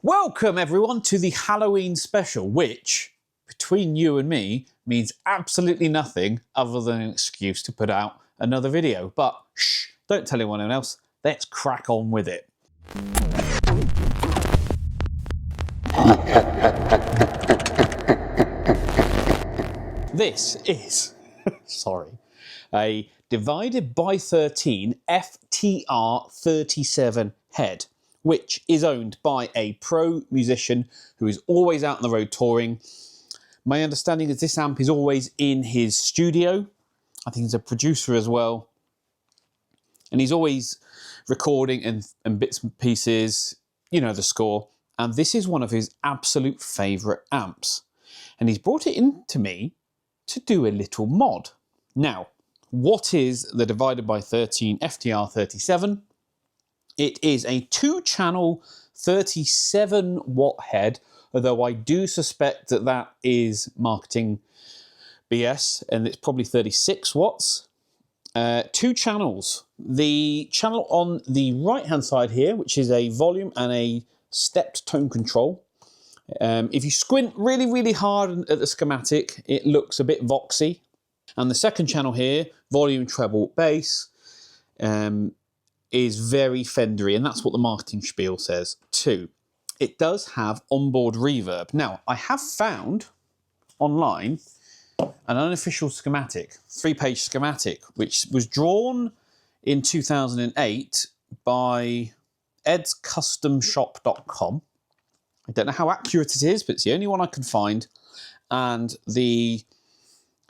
Welcome everyone to the Halloween special, which, between you and me, means absolutely nothing other than an excuse to put out another video. But shh, don't tell anyone else, let's crack on with it. This is, sorry, a divided by 13 FTR37 head, which is owned by a pro musician who is always out on the road touring. My understanding is this amp is always in his studio. I think he's a producer as well. And he's always recording and bits and pieces, you know the score. And this is one of his absolute favourite amps. And he's brought it in to me to do a little mod. Now, what is the divided by 13 FTR37? It is a 2-channel 37 watt head, although I do suspect that that is marketing BS and it's probably 36 watts. 2 channels. The channel on the right hand side here, which is a volume and a stepped tone control. If you squint really, really hard at the schematic, it looks a bit voxy. And the second channel here, volume, treble, bass, is very Fendery, and that's what the marketing spiel says too. It does have onboard reverb. Now, I have found online an unofficial schematic, 3-page schematic, which was drawn in 2008 by edscustomshop.com. I don't know how accurate it is, but it's the only one I can find. And the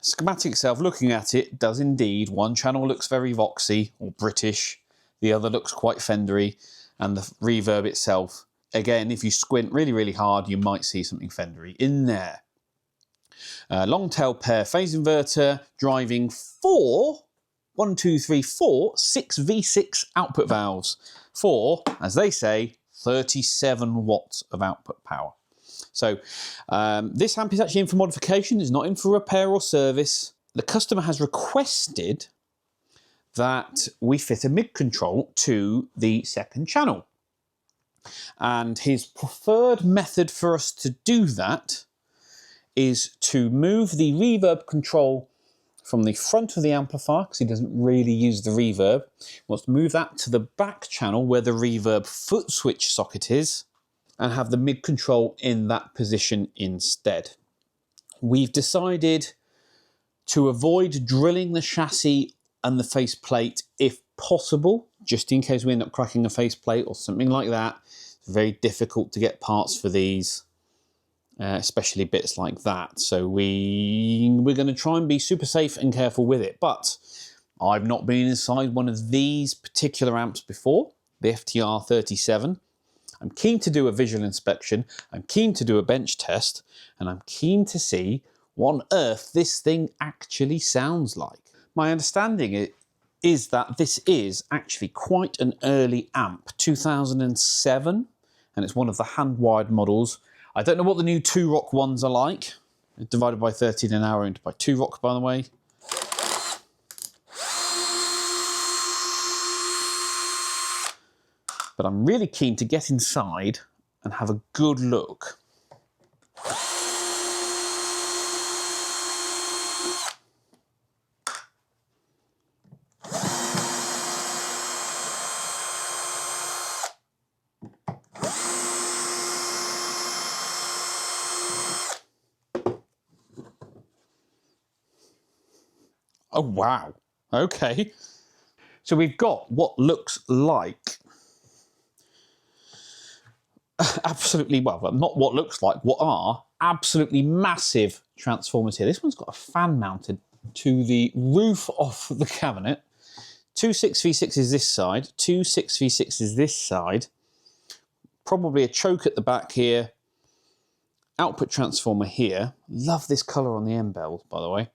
schematic itself, looking at it, does indeed. One channel looks very voxy or British. The other looks quite Fendery. And the reverb itself, again, if you squint really, really hard, you might see something Fendery in there. Long tail pair phase inverter, driving 4 6V6 output valves for, as they say, 37 watts of output power. So this amp is actually in for modification, it's not in for repair or service. The customer has requested that we fit a mid control to the second channel. And his preferred method for us to do that is to move the reverb control from the front of the amplifier, because he doesn't really use the reverb. He wants to move that to the back channel where the reverb foot switch socket is, and have the mid control in that position instead. We've decided to avoid drilling the chassis and the faceplate if possible, just in case we end up cracking a faceplate or something like that. It's very difficult to get parts for these. Especially bits like that. So we're going to try and be super safe and careful with it. But I've not been inside one of these particular amps before, the FTR37. I'm keen to do a visual inspection. I'm keen to do a bench test. And I'm keen to see what on earth this thing actually sounds like. My understanding is that this is actually quite an early amp, 2007. And it's one of the hand-wired models. I don't know what the new 2-rock ones are like. Divided by 13 an hour owned by 2-rock, by the way. But I'm really keen to get inside and have a good look. Oh, wow. Okay. So we've got what looks like absolutely, well, not what looks like, what are absolutely massive transformers here. This one's got a fan mounted to the roof of the cabinet. 2 6V6s this side, 2 6V6s this side. Probably a choke at the back here. Output transformer here. Love this colour on the end bells, by the way.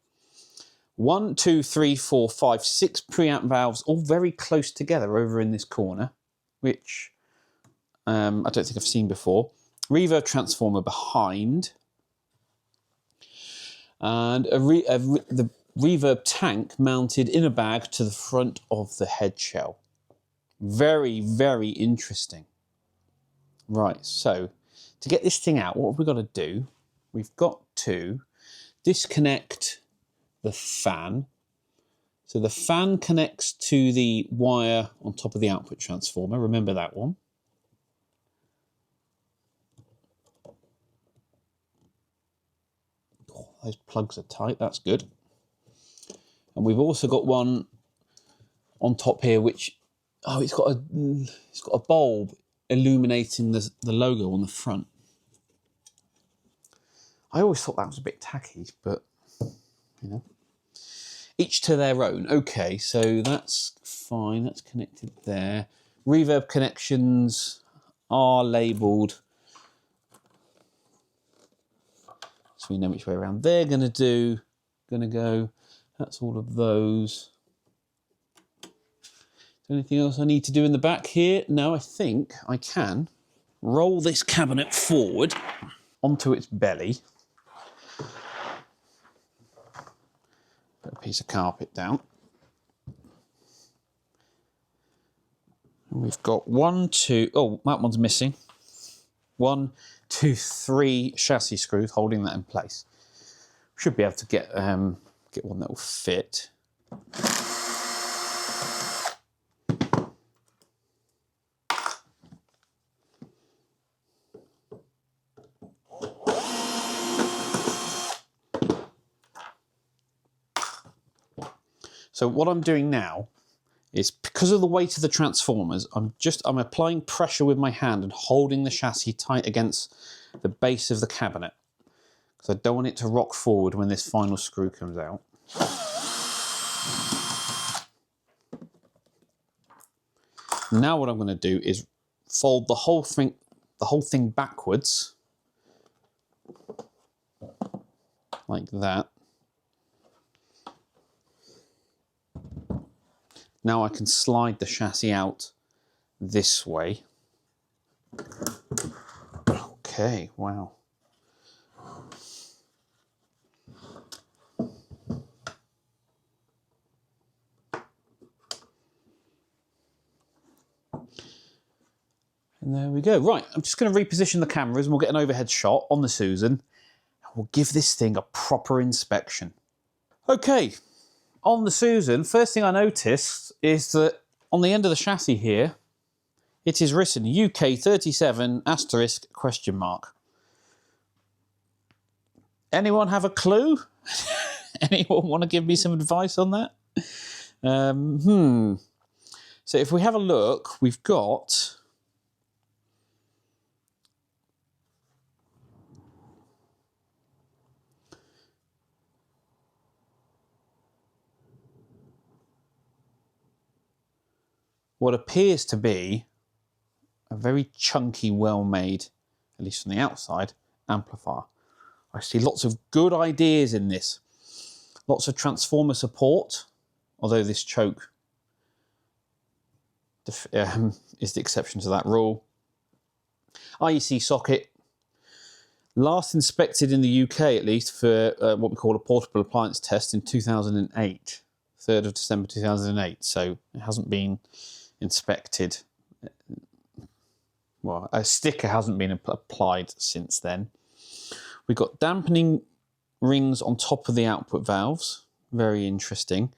1, 2, 3, 4, 5, 6 preamp valves, all very close together over in this corner, which I don't think I've seen before. Reverb transformer behind. And the reverb tank mounted in a bag to the front of the head shell. Very, very interesting. Right, so to get this thing out, what have we got to do? We've got to disconnect the fan. So the fan connects to the wire on top of the output transformer. Remember that one. Oh, those plugs are tight, that's good. And we've also got one on top here, which, oh, it's got a bulb illuminating the logo on the front. I always thought that was a bit tacky, but, you know. Each to their own. Okay, so that's fine. That's connected there. Reverb connections are labelled, so we know which way around they're going to go. That's all of those. Is there anything else I need to do in the back here? No, I think I can roll this cabinet forward onto its belly. Put a piece of carpet down. And we've got 1, 2, oh, that one's missing. 1, 2, 3 chassis screws holding that in place. Should be able to get one that will fit. So what I'm doing now is, because of the weight of the transformers, I'm applying pressure with my hand and holding the chassis tight against the base of the cabinet, because I don't want it to rock forward when this final screw comes out. Now what I'm going to do is fold the whole thing backwards, like that. Now I can slide the chassis out this way. Okay, wow. And there we go. Right, I'm just going to reposition the cameras and we'll get an overhead shot on the Susan. And we'll give this thing a proper inspection. Okay. On the Susan, first thing I noticed is that on the end of the chassis here, it is written UK 37 asterisk question mark. Anyone have a clue? Anyone want to give me some advice on that? So if we have a look, we've got what appears to be a very chunky, well-made, at least from the outside, amplifier. I see lots of good ideas in this. Lots of transformer support, although this choke is the exception to that rule. IEC socket, last inspected in the UK at least for what we call a portable appliance test in 2008, 3rd of December 2008, so it hasn't been inspected. Well, a sticker hasn't been applied since then. We've got dampening rings on top of the output valves. Very interesting.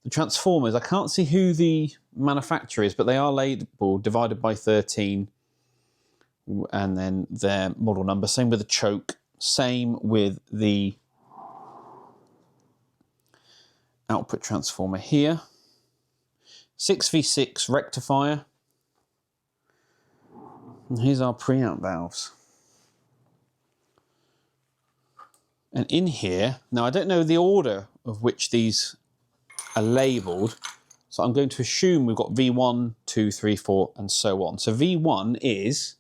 The transformers, I can't see who the manufacturer is, but they are labelled divided by 13 and then their model number. Same with the choke. Same with the output transformer here. 6v6 rectifier. And here's our pre-out valves. And in here, now I don't know the order of which these are labelled, so I'm going to assume we've got V1, 2, 3, 4, and so on. So V1 is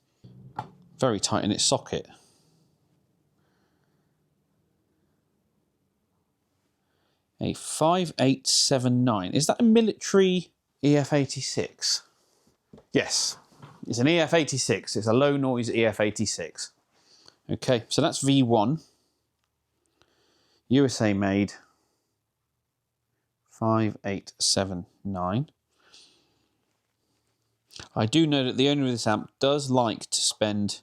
very tight in its socket. A 5879. Is that a military EF86? Yes, it's an EF86. It's a low noise EF86. Okay, so that's V1. USA made. 5879. I do know that the owner of this amp does like to spend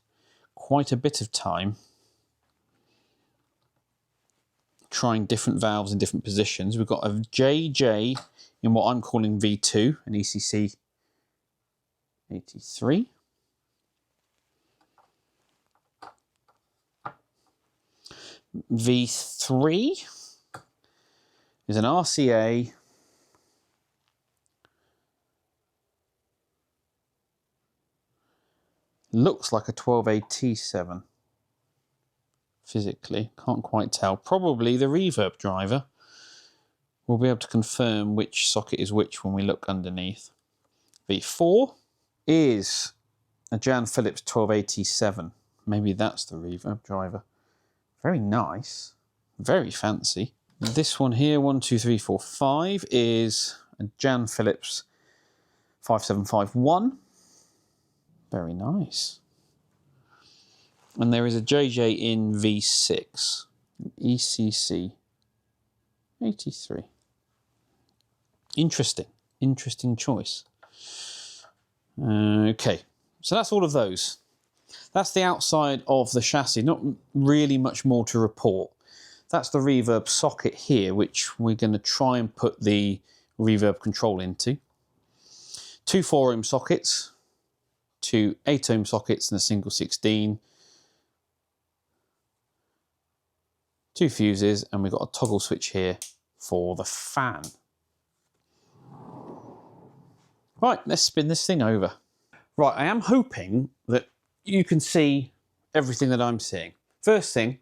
quite a bit of time trying different valves in different positions. We've got a JJ in what I'm calling V2, an ECC 83. V3 is an RCA looks like a 12AT7 physically, can't quite tell. Probably the reverb driver. We'll be able to confirm which socket is which when we look underneath. V4 is a Jan Phillips 12AT7. Maybe that's the reverb driver. Very nice, very fancy. This one here, 1, 2, 3, 4, 5, is a Jan Phillips 5751. Very nice. And there is a JJ in V6, ECC 83. Interesting, interesting choice. Okay, so that's all of those. That's the outside of the chassis, not really much more to report. That's the reverb socket here, which we're going to try and put the reverb control into. 2 4-ohm sockets, 2 8-ohm sockets and a single 16. 2 fuses, and we've got a toggle switch here for the fan. Right, let's spin this thing over. Right, I am hoping that you can see everything that I'm seeing. First thing,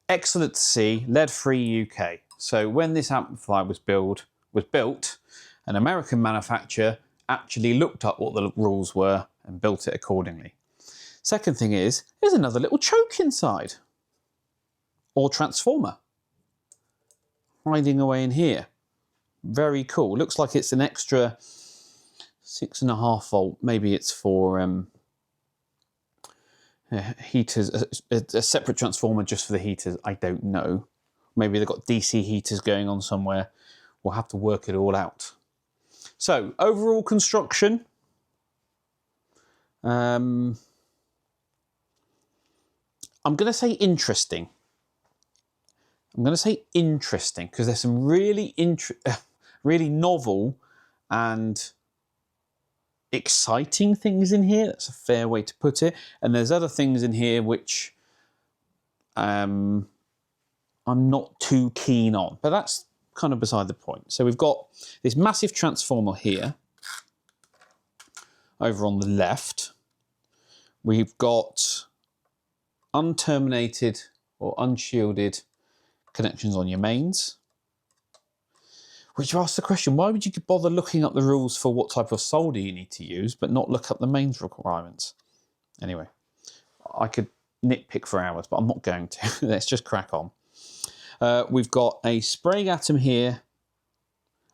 excellent to see, lead-free UK. So when this amplifier was built, an American manufacturer actually looked up what the rules were and built it accordingly. Second thing is, there's another little choke inside. Or transformer. Hiding away in here. Very cool. Looks like it's an extra 6.5 volt. Maybe it's for heaters, a separate transformer just for the heaters. I don't know. Maybe they've got DC heaters going on somewhere. We'll have to work it all out. So, overall construction. I'm going to say interesting. I'm going to say interesting because there's some really really novel and exciting things in here. That's a fair way to put it. And there's other things in here which I'm not too keen on, but that's kind of beside the point. So we've got this massive transformer here over on the left. We've got unterminated or unshielded connections on your mains, which asks the question, why would you bother looking up the rules for what type of solder you need to use but not look up the mains requirements? Anyway, I could nitpick for hours, but I'm not going to. Let's just crack on. We've got a spray atom here,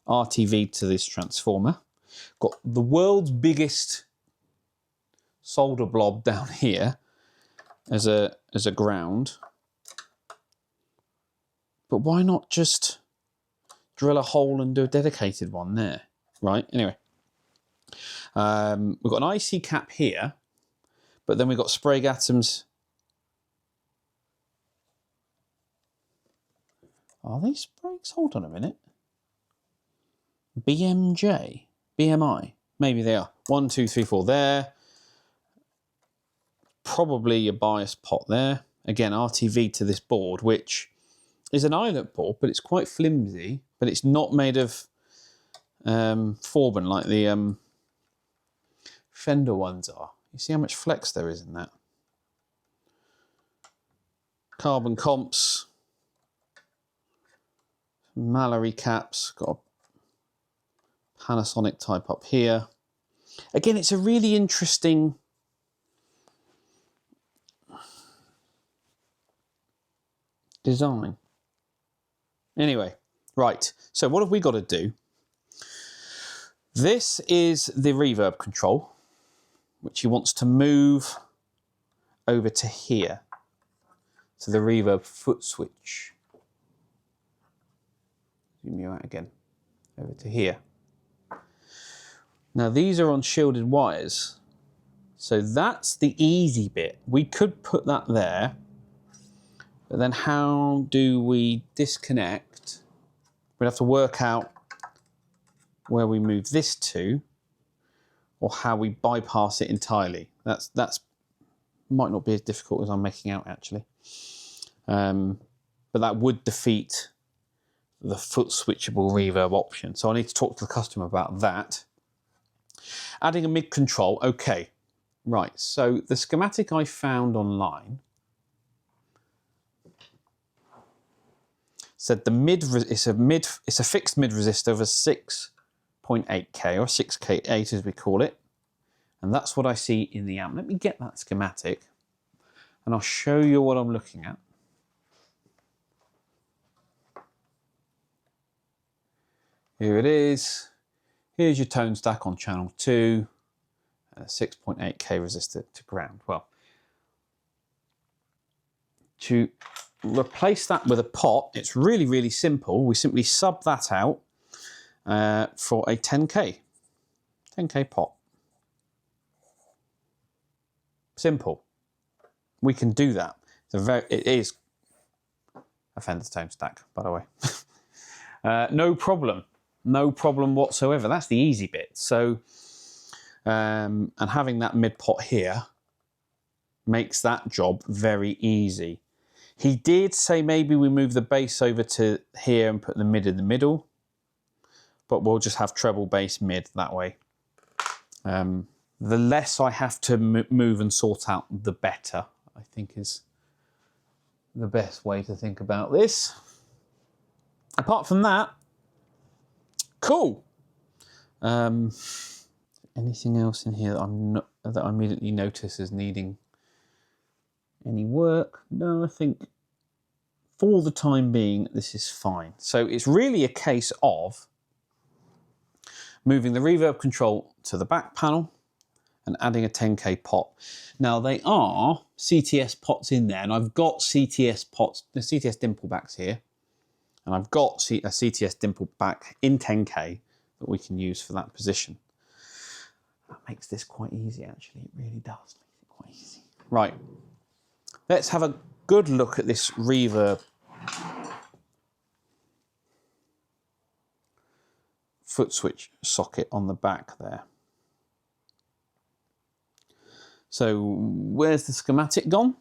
RTV to this transformer. Got the world's biggest solder blob down here as a ground. But why not just drill a hole and do a dedicated one there, right? Anyway, we've got an IC cap here, but then we've got spray atoms. Are they sprays? Hold on a minute. BMI, maybe they are. 1, 2, 3, 4 there. Probably a bias pot there. Again, RTV to this board, which is an eyelet board, but it's quite flimsy, but it's not made of Forbin like the Fender ones are. You see how much flex there is in that? Carbon comps, Mallory caps, got a Panasonic type up here. Again, it's a really interesting design. Anyway, right, so what have we got to do? This is the reverb control, which he wants to move over to here, to the reverb foot switch. Zoom you out again, over to here. Now these are on shielded wires, So that's the easy bit. We could put that there, but then how do we disconnect? We'd have to work out where we move this to, or how we bypass it entirely. That's might not be as difficult as I'm making out actually, but that would defeat the foot switchable reverb option. So I need to talk to the customer about that. Adding a mid control, okay, right. So the schematic I found online said the it's a fixed mid resistor of a 6.8K or 6K8 as we call it. And that's what I see in the amp. Let me get that schematic and I'll show you what I'm looking at. Here it is. Here's your tone stack on channel 2, a 6.8K resistor to ground. Well, to replace that with a pot, it's really, really simple. We simply sub that out for a 10K pot. Simple. We can do that. It is a Fender tone stack, by the way. No problem. No problem whatsoever. That's the easy bit. So, and having that mid pot here makes that job very easy. He did say maybe we move the bass over to here and put the mid in the middle, but we'll just have treble bass mid that way. The less I have to move and sort out, the better, I think is the best way to think about this. Apart from that, cool. Anything else in here that I immediately notice as needing any work? No, I think for the time being, this is fine. So it's really a case of moving the reverb control to the back panel and adding a 10K pot. Now they are CTS pots in there, and I've got CTS pots, the CTS dimple backs here, and I've got a CTS dimple back in 10K that we can use for that position. That makes this quite easy actually, it really does make it quite easy. Right, let's have a good look at this reverb foot switch socket on the back there. So where's the schematic gone?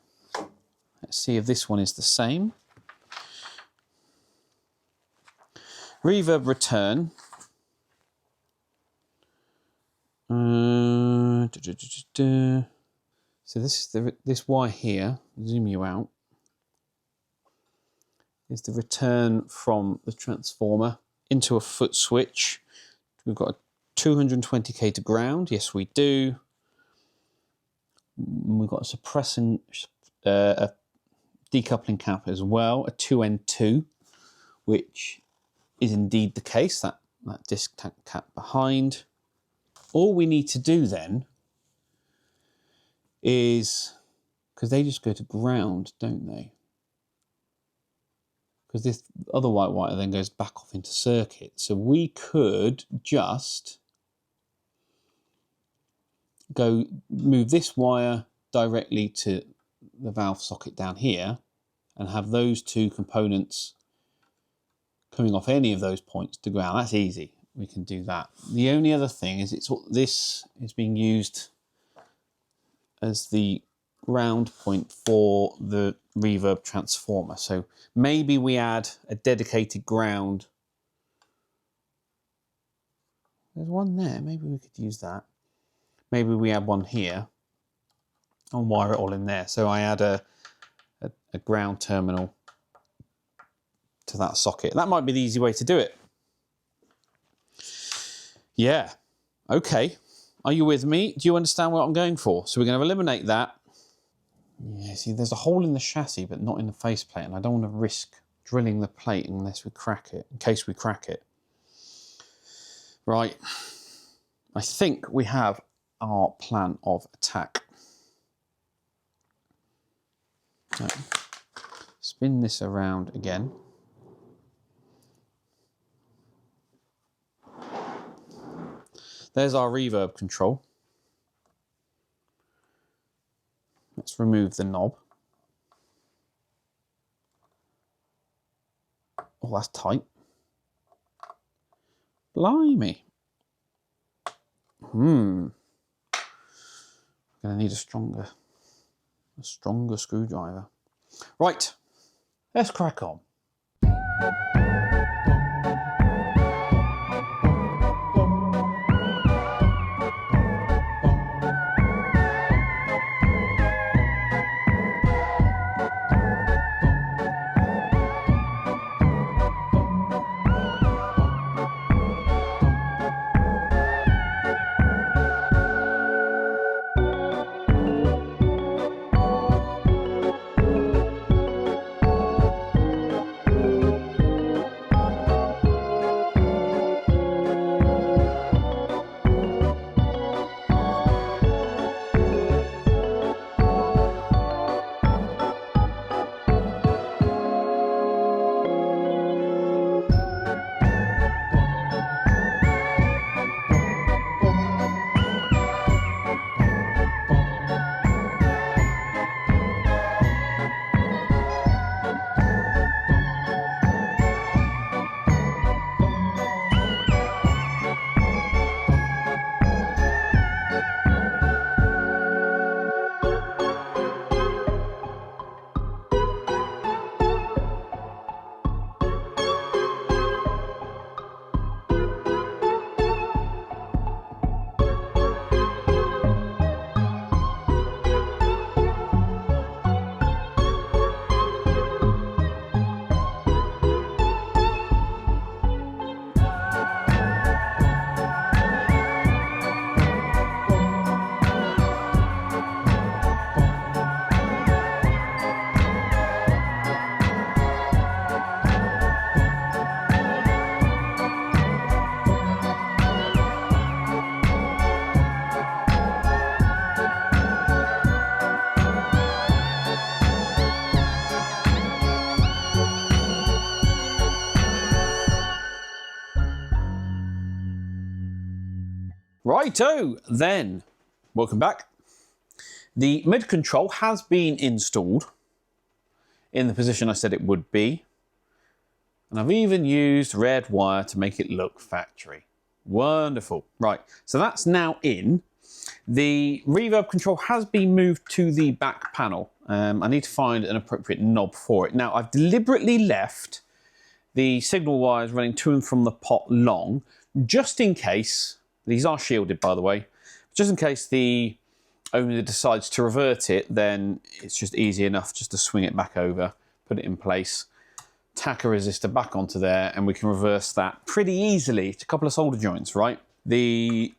Let's see if this one is the same. Reverb return. So this is this wire here, zoom you out, is the return from the transformer into a foot switch. We've got a 220K to ground, yes we do. We've got a suppressing, a decoupling cap as well, a 2N2, which is indeed the case, that disc cap behind. All we need to do then is, because they just go to ground, don't they? Because this other white wire then goes back off into circuit. So we could just move this wire directly to the valve socket down here and have those two components coming off any of those points to ground. That's easy. We can do that. The only other thing is this is being used as the ground point for the reverb transformer. So maybe we add a dedicated ground. There's one there. Maybe we could use that. Maybe we add one here and wire it all in there. So I add a ground terminal to that socket. That might be the easy way to do it. Yeah, okay. Are you with me? Do you understand what I'm going for? So we're going to eliminate that. Yeah, see, there's a hole in the chassis, but not in the faceplate, and I don't want to risk drilling the plate unless we crack it, in case we crack it. Right. I think we have our plan of attack. So, spin this around again. There's our reverb control. Let's remove the knob. Oh, that's tight. Blimey. I'm gonna need a stronger screwdriver. Right, let's crack on. Righto, then, welcome back. The mid control has been installed in the position I said it would be. And I've even used red wire to make it look factory. Wonderful. Right, so that's now in. The reverb control has been moved to the back panel. I need to find an appropriate knob for it. Now, I've deliberately left the signal wires running to and from the pot long, just in case. These are shielded, by the way. Just in case the owner decides to revert it, then it's just easy enough just to swing it back over, put it in place, tack a resistor back onto there, and we can reverse that pretty easily. It's a couple of solder joints, right? The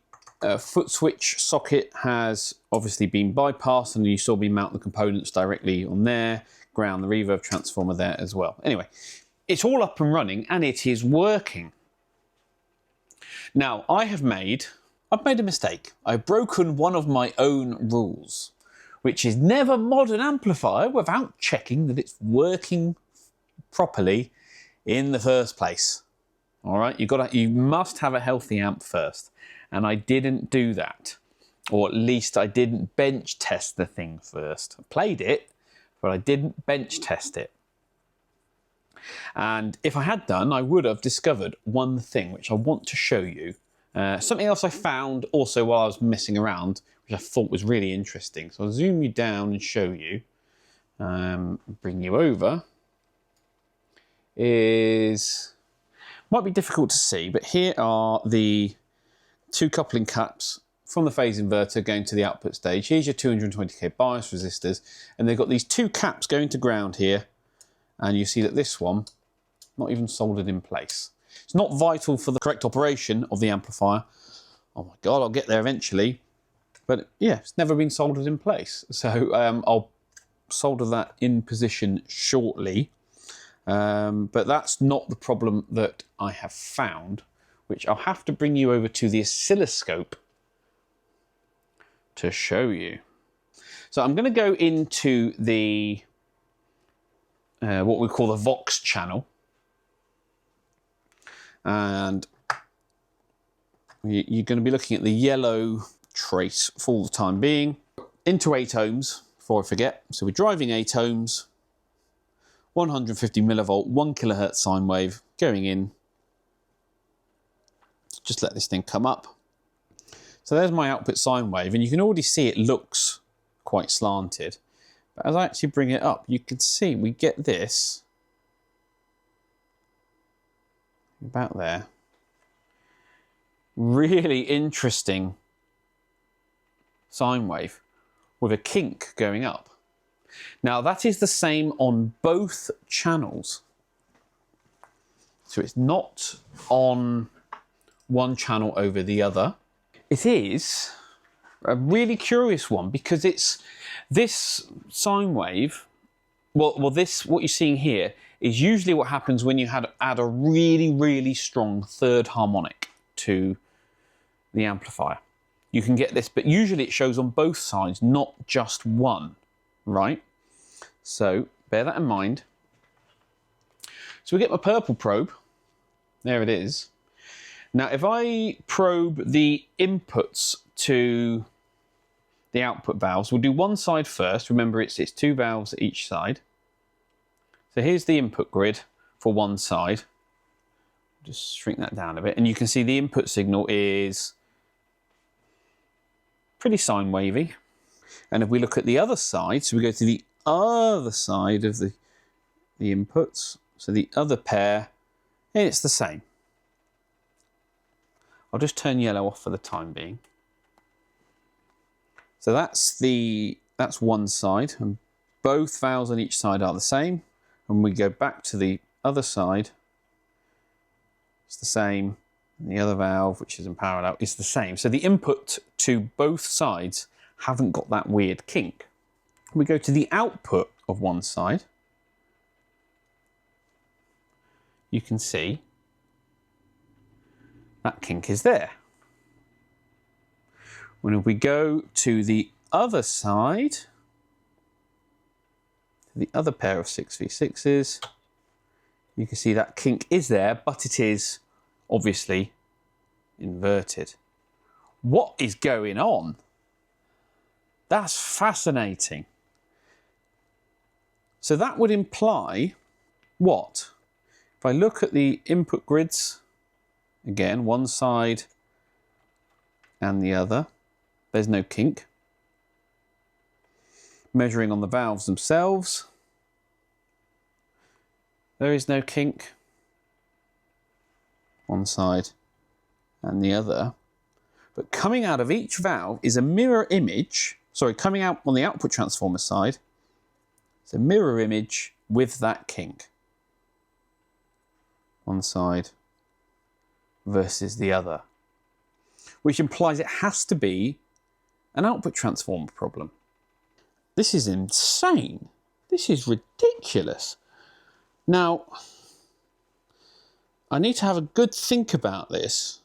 foot switch socket has obviously been bypassed, and you saw me mount the components directly on there, ground the reverb transformer there as well. Anyway, it's all up and running, and it is working. Now, I've made a mistake. I've broken one of my own rules, which is never mod an amplifier without checking that it's working properly in the first place. All right, you must have a healthy amp first, and I didn't do that, or at least I didn't bench test the thing first. I played it, but I didn't bench test it. And if I had done, I would have discovered one thing which I want to show you. Something else I found also while I was messing around, which I thought was really interesting. So I'll zoom you down and show you, bring you over. Might be difficult to see, but here are the two coupling caps from the phase inverter going to the output stage. Here's your 220k bias resistors, and they've got these two caps going to ground here. And you see that this one, not even soldered in place. It's not vital for the correct operation of the amplifier. Oh my God, I'll get there eventually. But yeah, it's never been soldered in place. So I'll solder that in position shortly. But that's not the problem that I have found, which I'll have to bring you over to the oscilloscope to show you. So I'm going to go into the what we call the Vox channel, and you're going to be looking at the yellow trace for the time being. Into 8 ohms before I forget. So we're driving 8 ohms, 150 millivolt, 1 kilohertz sine wave going in. Just let this thing come up. So there's my output sine wave, and you can already see it looks quite slanted. But as I actually bring it up, you can see we get this about there. Really interesting sine wave with a kink going up. Now that is the same on both channels. So it's not on one channel over the other. It is a really curious one because it's this sine wave, this, what you're seeing here, is usually what happens when you add a really, really strong third harmonic to the amplifier. You can get this, but usually it shows on both sides, not just one, right? So bear that in mind. So we get my purple probe. There it is. Now, if I probe the inputs to the output valves, we'll do one side first. Remember, it's 2 valves at each side. So here's the input grid for one side. Just shrink that down a bit. And you can see the input signal is pretty sine wavy. And if we look at the other side, so we go to the other side of the inputs, so the other pair, it's the same. I'll just turn yellow off for the time being. So that's one side, and both valves on each side are the same. And we go back to the other side, it's the same. And the other valve, which is in parallel, is the same. So the input to both sides haven't got that weird kink. We go to the output of one side. You can see that kink is there. When we go to the other side, the other pair of 6v6s, you can see that kink is there, but it is obviously inverted. What is going on? That's fascinating. So that would imply what? If I look at the input grids, again, one side and the other, there's no kink. Measuring on the valves themselves, there is no kink. One side and the other. But coming out of each valve is a mirror image, coming out on the output transformer side, it's a mirror image with that kink. One side versus the other, which implies it has to be an output transformer problem. This is insane. This is ridiculous. Now, I need to have a good think about this.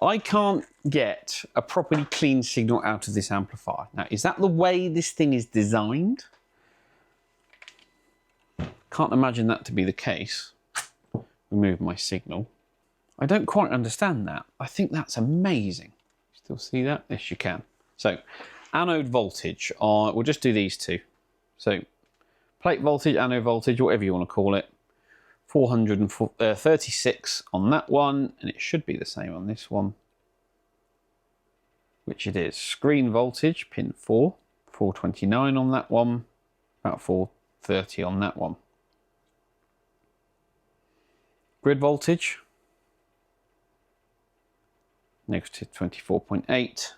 I can't get a properly clean signal out of this amplifier. Now, is that the way this thing is designed? Can't imagine that to be the case. Remove my signal. I don't quite understand that. I think that's amazing. Still see that? Yes, you can. So, anode voltage, we'll just do these two. So, plate voltage, anode voltage, whatever you want to call it. 436 on that one, and it should be the same on this one, which it is. Screen voltage, pin 4, 429 on that one, about 430 on that one. Grid voltage, negative 24.8,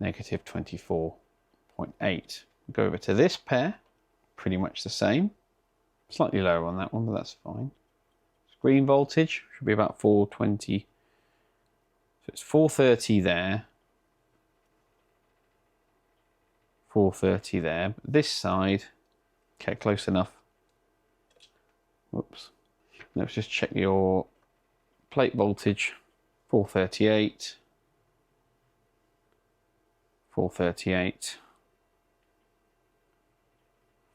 negative 24.8. Go over to this pair, pretty much the same. Slightly lower on that one, but that's fine. Screen voltage should be about 420. So it's 430 there. 430 there. But this side, okay, close enough. Whoops. Let's just check your plate voltage. 438. 438.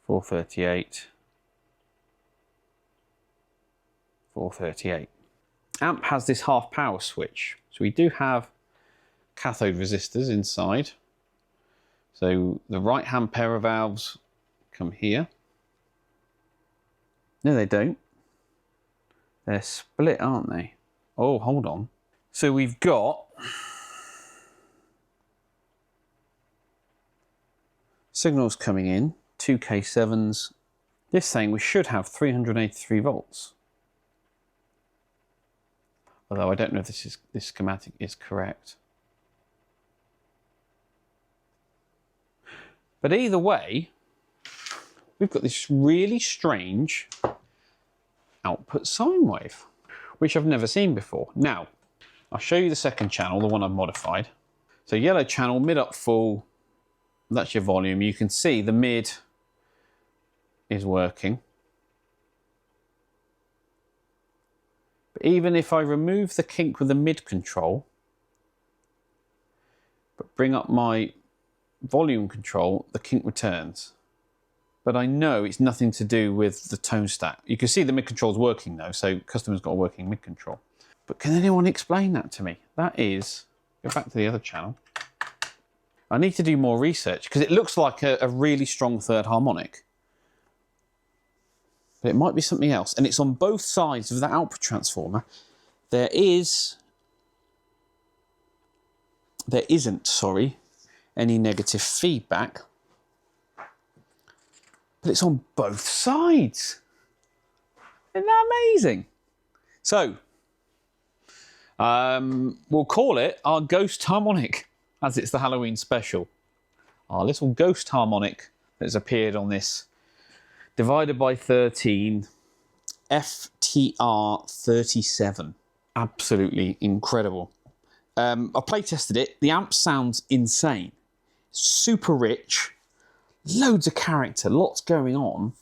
438. 438. Amp has this half power switch. So we do have cathode resistors inside. So the right hand pair of valves come here. No, they don't. They're split, aren't they? Oh, hold on. So we've got signals coming in, 2 K7s. This thing, we should have 383 volts. Although I don't know if this schematic is correct. But either way, we've got this really strange output sine wave, which I've never seen before. Now, I'll show you the second channel, the one I've modified. So yellow channel, mid up full, that's your volume. You can see the mid is working. But even if I remove the kink with the mid control, but bring up my volume control, the kink returns. But I know it's nothing to do with the tone stack. You can see the mid control is working though, so customer's got a working mid control. But can anyone explain that to me? That is, go back to the other channel. I need to do more research because it looks like a really strong third harmonic. But it might be something else. And it's on both sides of the output transformer. There isn't, any negative feedback. But it's on both sides. Isn't that amazing? So, we'll call it our ghost harmonic, as it's the Halloween special. Our little ghost harmonic that's appeared on this divided by 13 FTR 37. Absolutely incredible. I play tested it. The amp sounds insane. Super rich, loads of character, lots going on.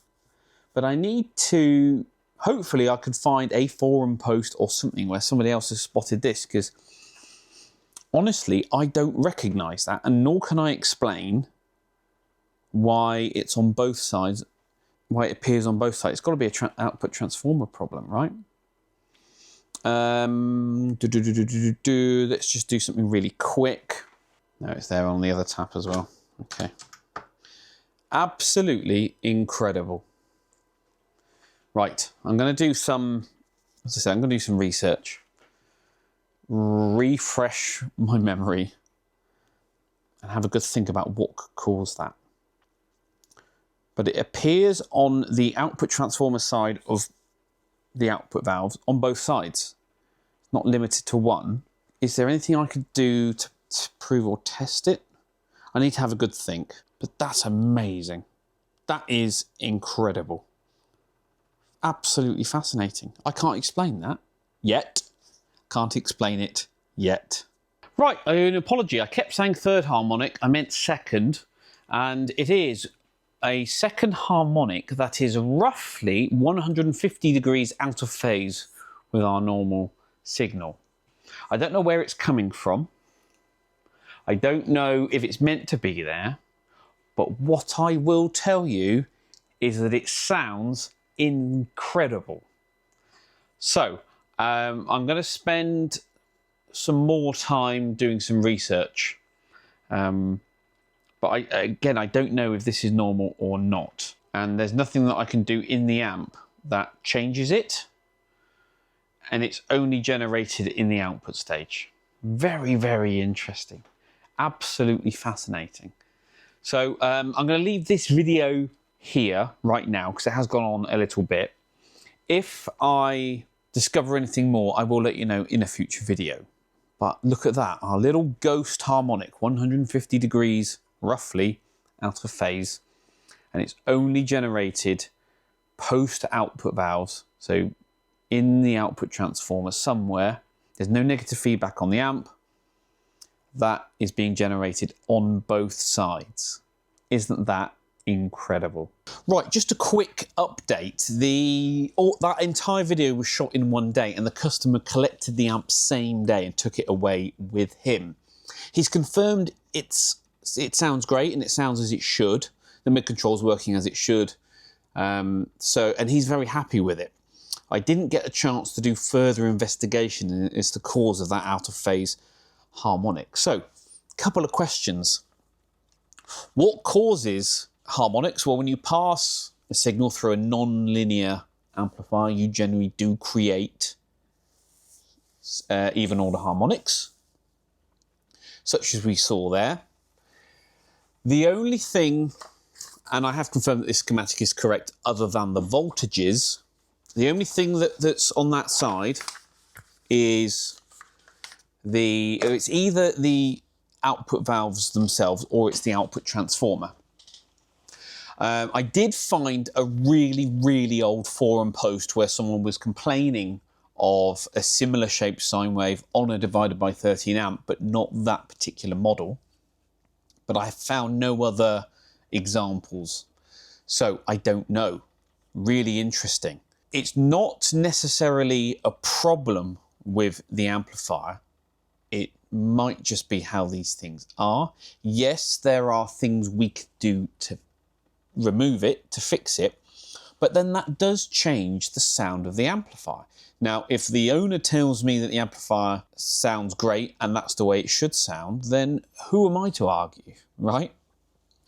But I need to, hopefully I could find a forum post or something where somebody else has spotted this, because honestly, I don't recognise that, and nor can I explain why it's on both sides, why it appears on both sides. It's got to be a output transformer problem, right? Let's just do something really quick. No, it's there on the other tap as well. Okay. Absolutely incredible. Right, I'm going to do some, as I said, I'm going to do some research. Refresh my memory and have a good think about what could cause that. But it appears on the output transformer side of the output valves on both sides, not limited to one. Is there anything I could do to prove or test it? I need to have a good think, but that's amazing. That is incredible. Absolutely fascinating. I can't explain that yet. Can't explain it yet. Right, an apology. I kept saying third harmonic. I meant second. And it is a second harmonic that is roughly 150 degrees out of phase with our normal signal. I don't know where it's coming from. I don't know if it's meant to be there. But what I will tell you is that it sounds incredible. So, I'm going to spend some more time doing some research. But again, I don't know if this is normal or not. And there's nothing that I can do in the amp that changes it. And it's only generated in the output stage. Very, very interesting. Absolutely fascinating. So I'm going to leave this video here right now because it has gone on a little bit. If I discover anything more, I will let you know in a future video. But look at that, our little ghost harmonic, 150 degrees roughly out of phase, and it's only generated post output valves. So in the output transformer somewhere, there's no negative feedback on the amp. That is being generated on both sides. Isn't that incredible? Right, just a quick update. That entire video was shot in one day, and the customer collected the amp same day and took it away with him. He's confirmed it sounds great and it sounds as it should. The mid control's working as it should. And he's very happy with it. I didn't get a chance to do further investigation as the cause of that out of phase harmonic. So, a couple of questions What causes harmonics? Well, when you pass a signal through a non-linear amplifier, you generally do create even order harmonics, such as we saw there. The only thing, and I have confirmed that this schematic is correct other than the voltages, the only thing that's on that side is it's either the output valves themselves or it's the output transformer. I did find a really old forum post where someone was complaining of a similar shaped sine wave on a divided by 13 amp, but not that particular model. But I found no other examples, so I don't know. Really interesting. It's not necessarily a problem with the amplifier. It might just be how these things are. Yes, there are things we could do to remove it, to fix it, but then that does change the sound of the amplifier. Now, if the owner tells me that the amplifier sounds great and that's the way it should sound, then who am I to argue, right?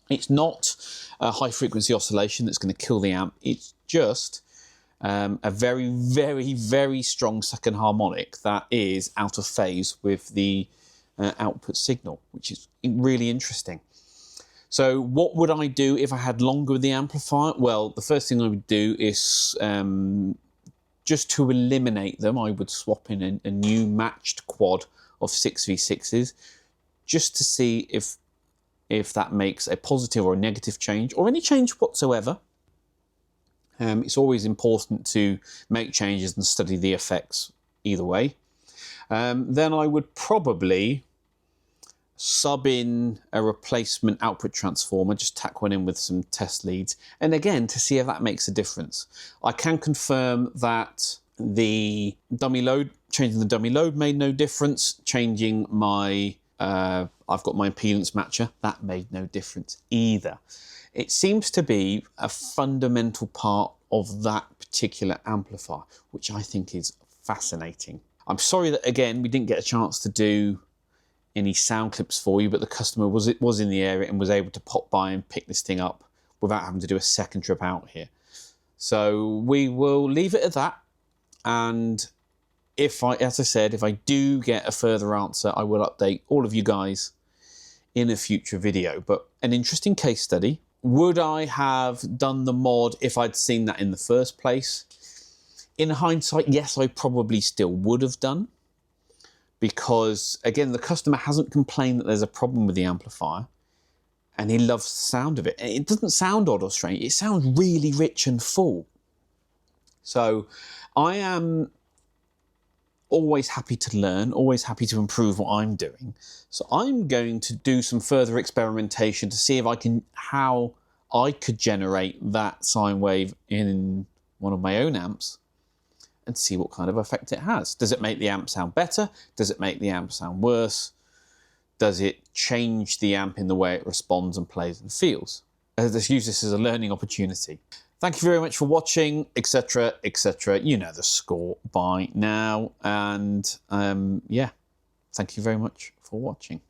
It's not a high frequency oscillation that's going to kill the amp. It's just a very strong second harmonic that is out of phase with the output signal, which is really interesting. So what would I do if I had longer with the amplifier? Well, the first thing I would do is just to eliminate them, I would swap in a new matched quad of 6v6s just to see if that makes a positive or a negative change or any change whatsoever. It's always important to make changes and study the effects either way. Then I would probably sub in a replacement output transformer, just tack one in with some test leads, and again to see if that makes a difference. I can confirm that the dummy load, changing the dummy load made no difference. Changing my, I've got my impedance matcher, that made no difference either. It seems to be a fundamental part of that particular amplifier, which I think is fascinating. I'm sorry that, again, we didn't get a chance to do any sound clips for you, but the customer was in the area and was able to pop by and pick this thing up without having to do a second trip out here. So we will leave it at that. And as I said, if I do get a further answer, I will update all of you guys in a future video. But an interesting case study. Would I have done the mod if I'd seen that in the first place? In hindsight, yes, I probably still would have done. Because, again, the customer hasn't complained that there's a problem with the amplifier. And he loves the sound of it. And it doesn't sound odd or strange. It sounds really rich and full. So I am always happy to learn, always happy to improve what I'm doing. So I'm going to do some further experimentation to see if how I could generate that sine wave in one of my own amps and see what kind of effect it has. Does it make the amp sound better? Does it make the amp sound worse? Does it change the amp in the way it responds and plays and feels? Let's use this as a learning opportunity. Thank you very much for watching, etc., etc. You know the score by now. And yeah, thank you very much for watching.